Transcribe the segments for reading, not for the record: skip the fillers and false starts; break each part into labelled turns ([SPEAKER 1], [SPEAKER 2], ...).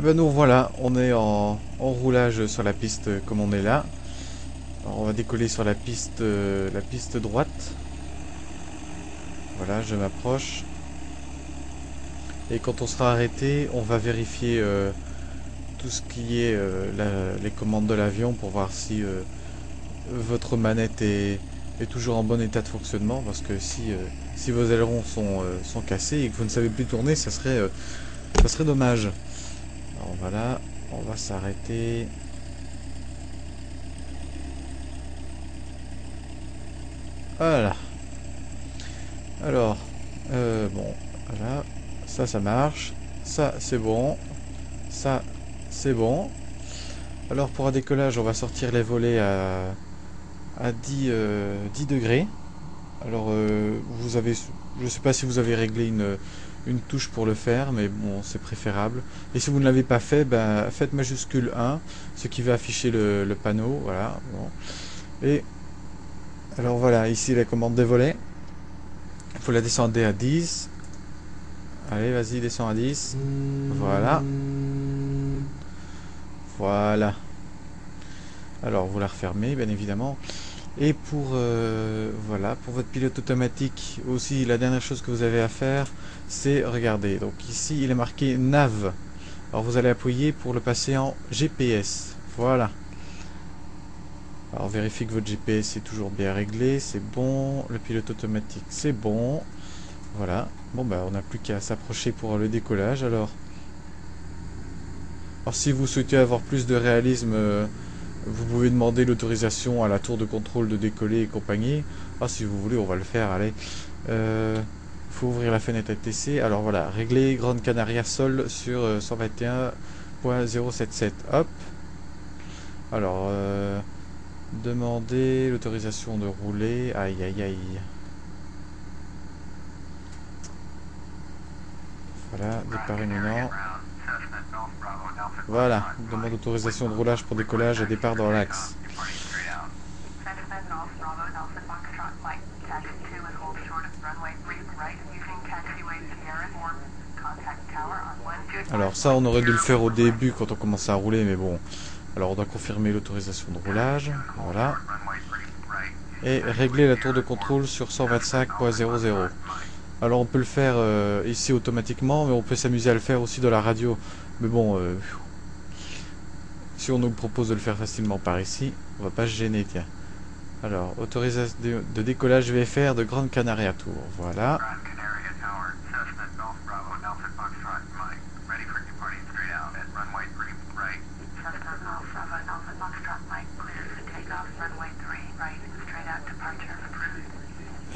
[SPEAKER 1] Ben nous voilà, on est en roulage sur la piste comme on est là. Alors on va décoller sur la piste droite. Voilà, je m'approche. Et quand on sera arrêté, on va vérifier tout ce qui est les commandes de l'avion pour voir si votre manette est toujours en bon état de fonctionnement. Parce que si vos ailerons sont cassés et que vous ne savez plus tourner, ça serait dommage. Alors voilà, on va s'arrêter. Voilà. Alors, bon, voilà, ça marche, ça c'est bon, ça c'est bon. Alors pour un décollage, on va sortir les volets à 10 degrés. Alors vous avez, je sais pas si vous avez réglé une touche pour le faire, mais bon, c'est préférable. Et si vous ne l'avez pas fait, ben, faites majuscule 1, ce qui va afficher le panneau, voilà. Bon. Et alors voilà, ici la commande des volets. Il faut la descendre à 10. Allez, vas-y, descends à 10. Voilà. Voilà. Alors, vous la refermez, bien évidemment. Et voilà, pour votre pilote automatique, aussi, la dernière chose que vous avez à faire, c'est, regardez, donc ici, il est marqué NAV. Alors, vous allez appuyer pour le passer en GPS. Voilà. Alors, vérifiez que votre GPS est toujours bien réglé, c'est bon. Le pilote automatique, c'est bon. Voilà. Bon, bah, on n'a plus qu'à s'approcher pour le décollage, alors. Alors si vous souhaitez avoir plus de réalisme, vous pouvez demander l'autorisation à la tour de contrôle de décoller et compagnie. Ah, si vous voulez, on va le faire, allez. Faut ouvrir la fenêtre ATC. Alors voilà, régler Grande Canaria sol sur 121.077. Hop. Alors, demander l'autorisation de rouler. Aïe, aïe, aïe. Voilà, départ imminent. Voilà, demande d'autorisation de roulage pour décollage et départ dans l'axe. Alors ça, on aurait dû le faire au début quand on commençait à rouler, mais bon. Alors on doit confirmer l'autorisation de roulage, voilà. Et régler la tour de contrôle sur 125.00. Alors on peut le faire ici automatiquement, mais on peut s'amuser à le faire aussi de la radio. Mais bon, si on nous propose de le faire facilement par ici, on va pas se gêner, tiens. Alors, autorisation de décollage VFR de Grande Canaria Tour, voilà.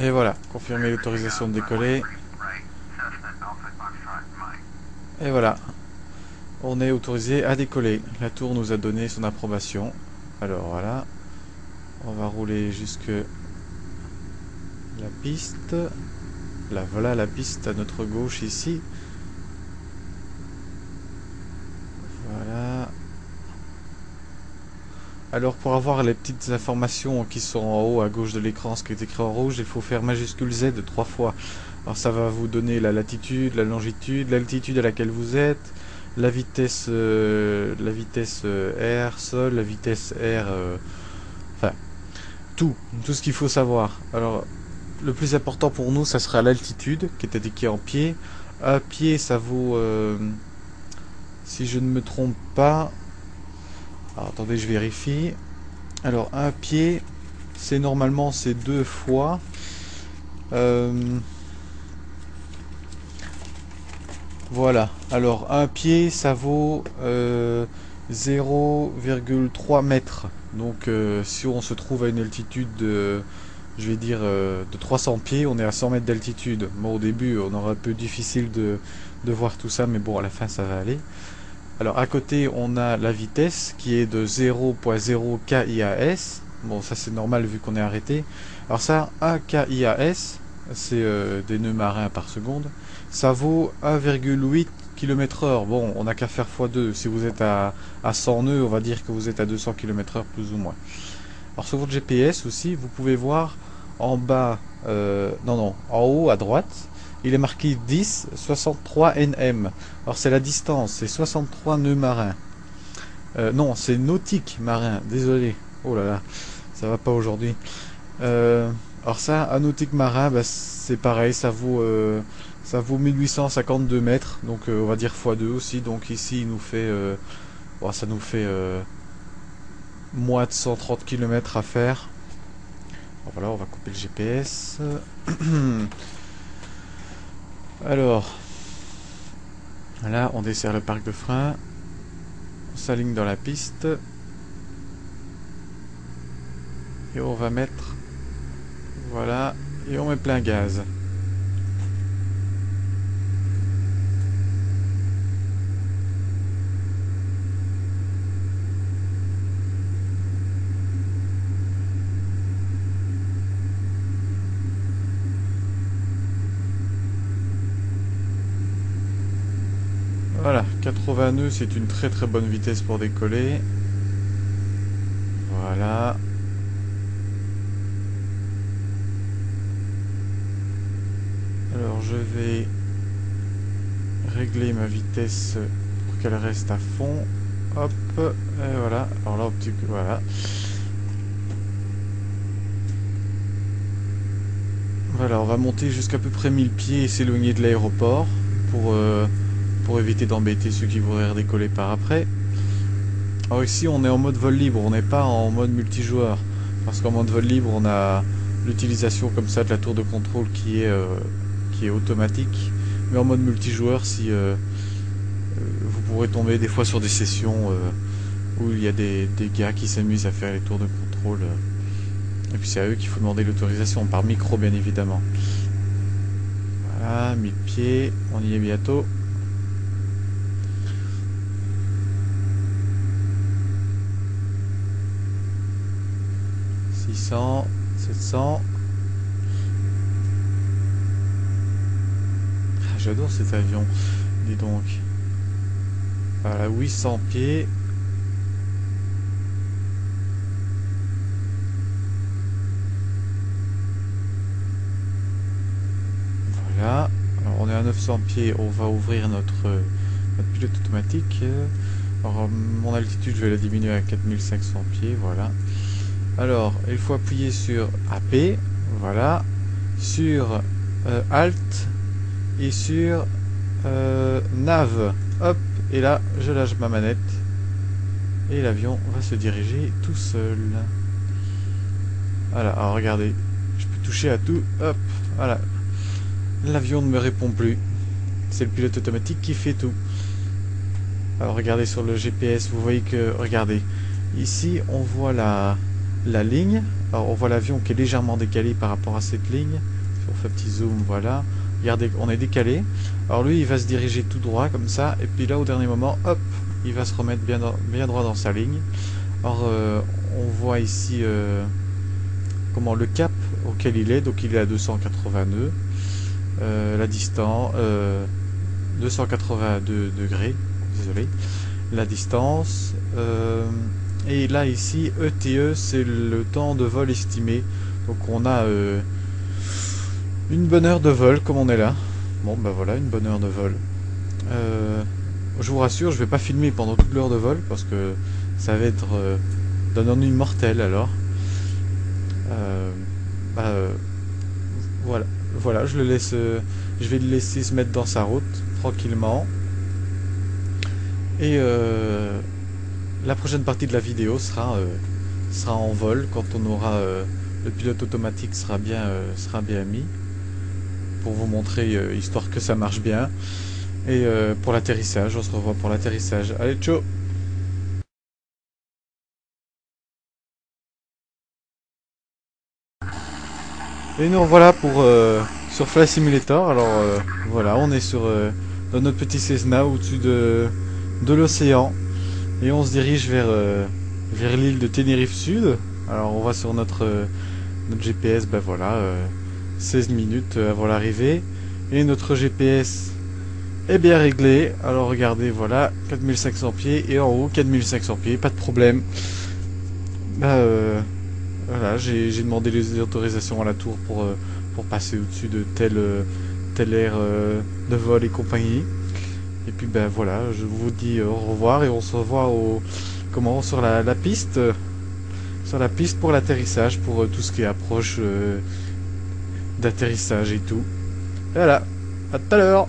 [SPEAKER 1] Et voilà, confirmer l'autorisation de décoller. Et voilà, on est autorisé à décoller. La tour nous a donné son approbation. Alors voilà, on va rouler jusque la piste. Là, voilà la piste à notre gauche ici. Voilà. Alors pour avoir les petites informations qui sont en haut à gauche de l'écran, ce qui est écrit en rouge, il faut faire majuscule Z 3 fois. Alors ça va vous donner la latitude, la longitude, l'altitude à laquelle vous êtes, la vitesse R, sol, la vitesse R, enfin tout ce qu'il faut savoir. Alors le plus important pour nous, ça sera l'altitude qui est indiquée en pied. À pied, ça vaut, si je ne me trompe pas, alors attendez, je vérifie. Alors un pied, c'est normalement c'est 2 fois. Voilà. Alors un pied, ça vaut 0,3 mètres. Donc si on se trouve à une altitude de, je vais dire, de 300 pieds, on est à 100 mètres d'altitude. Bon, au début, on aura un peu difficile de voir tout ça, mais bon, à la fin, ça va aller. Alors à côté on a la vitesse qui est de 0.0 KIAS. Bon, ça c'est normal vu qu'on est arrêté. Alors ça, 1 KIAS, c'est des nœuds marins par seconde. Ça vaut 1,8 km/h. Bon, on n'a qu'à faire x2. Si vous êtes à 100 nœuds, on va dire que vous êtes à 200 km/h plus ou moins. Alors sur votre GPS aussi, vous pouvez voir en bas, non, en haut à droite, il est marqué 10 63 nm. Alors c'est la distance, c'est 63 nœuds marins. Non, c'est nautique marin, désolé. Oh là là, ça va pas aujourd'hui. Alors ça, un nautique marin, bah, c'est pareil, ça vaut 1852 mètres, donc on va dire x2 aussi. Donc ici, il nous fait, bon, ça nous fait moins de 130 km à faire. Bon, voilà, on va couper le GPS. Alors, là, on dessert le parc de frein. On s'aligne dans la piste. Et on va mettre... Voilà. Et on met plein gaz. Voilà, 80 nœuds, c'est une très très bonne vitesse pour décoller. Voilà. Alors je vais régler ma vitesse pour qu'elle reste à fond. Hop, et voilà. Alors là, voilà. Voilà, on va monter jusqu'à peu près 1000 pieds et s'éloigner de l'aéroport pour éviter d'embêter ceux qui voudraient redécoller par après. Alors ici, on est en mode vol libre, on n'est pas en mode multijoueur. Parce qu'en mode vol libre, on a l'utilisation comme ça de la tour de contrôle qui est automatique. Mais en mode multijoueur, si vous pourrez tomber des fois sur des sessions où il y a des gars qui s'amusent à faire les tours de contrôle. Et puis c'est à eux qu'il faut demander l'autorisation, par micro bien évidemment. Voilà, 1000 pieds, on y est bientôt. « 600, 700... » Ah, j'adore cet avion, dis donc. Voilà, 800 pieds. Voilà. Alors on est à 900 pieds, on va ouvrir notre pilote automatique. Alors mon altitude, je vais la diminuer à 4500 pieds, voilà. Alors, il faut appuyer sur AP, voilà, sur Alt et sur Nav. Hop, et là, je lâche ma manette et l'avion va se diriger tout seul. Voilà, alors regardez, je peux toucher à tout, hop, voilà. L'avion ne me répond plus. C'est le pilote automatique qui fait tout. Alors regardez sur le GPS, vous voyez que, regardez, ici on voit la ligne. Alors on voit l'avion qui est légèrement décalé par rapport à cette ligne. Si on fait un petit zoom, voilà. Regardez, on est décalé. Alors lui, il va se diriger tout droit comme ça. Et puis là, au dernier moment, hop, il va se remettre bien droit dans sa ligne. Alors on voit ici comment le cap auquel il est. Donc il est à 280 nœuds. La distance 282 degrés, désolé, la distance et là ici ETE, c'est le temps de vol estimé. Donc on a une bonne heure de vol comme on est là. Bon ben voilà, une bonne heure de vol. Je vous rassure, je vais pas filmer pendant toute l'heure de vol parce que ça va être d'un ennui mortel alors. Voilà. Voilà, je vais le laisser se mettre dans sa route tranquillement. Et la prochaine partie de la vidéo sera en vol quand on aura le pilote automatique sera bien mis pour vous montrer histoire que ça marche bien. Et pour l'atterrissage, on se revoit pour l'atterrissage. Allez, ciao. Et nous revoilà pour sur Flight Simulator. Alors voilà, on est dans notre petit Cessna au-dessus de l'océan et on se dirige vers l'île de Tenerife Sud. Alors on va sur notre GPS, ben voilà, 16 minutes avant l'arrivée et notre GPS est bien réglé. Alors regardez, voilà, 4500 pieds et en haut 4500 pieds, pas de problème. Voilà, j'ai demandé les autorisations à la tour pour passer au-dessus de tel air de vol et compagnie. Et puis ben voilà, je vous dis au revoir et on se revoit sur la piste, sur la piste pour l'atterrissage, pour tout ce qui est approche d'atterrissage et tout. Et voilà, à tout à l'heure.